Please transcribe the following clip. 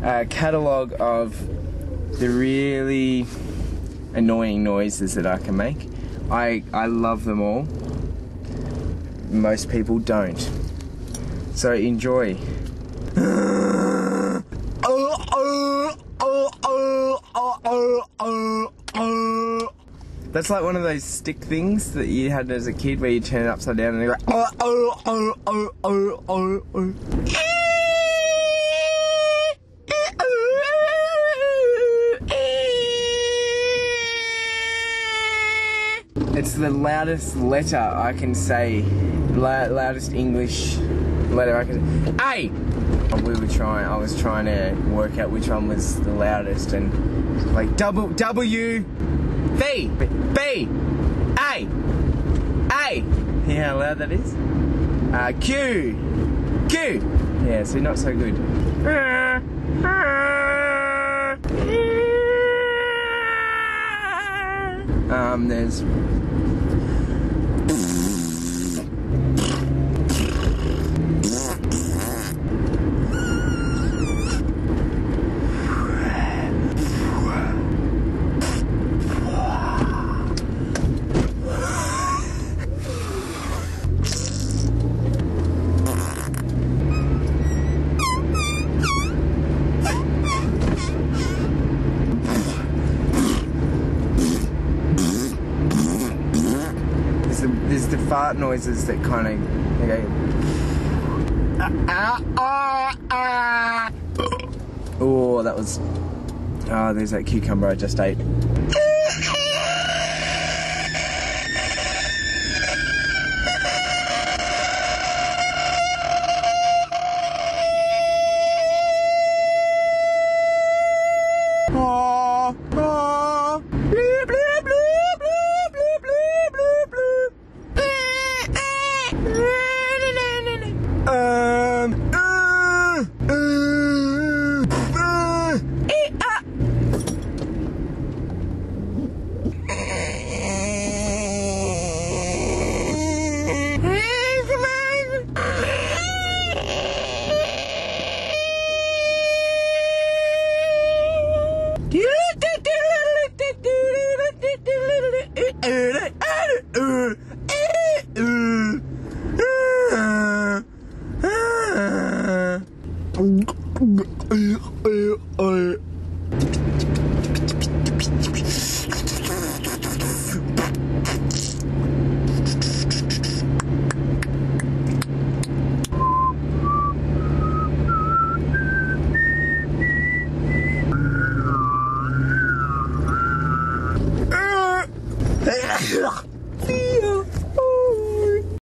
a catalogue of the really annoying noises that I can make. I love them all. Most people don't. So enjoy. That's like one of those stick things that you had as a kid where you turn it upside down and you're like It's the loudest letter I can say, loudest English letter I can. A! I was trying to work out which one was the loudest, and like W, V, B, A. You know how loud that is? Q. Yeah, so not so good. There's the fart noises that kind of oh, that was there's that cucumber I just ate.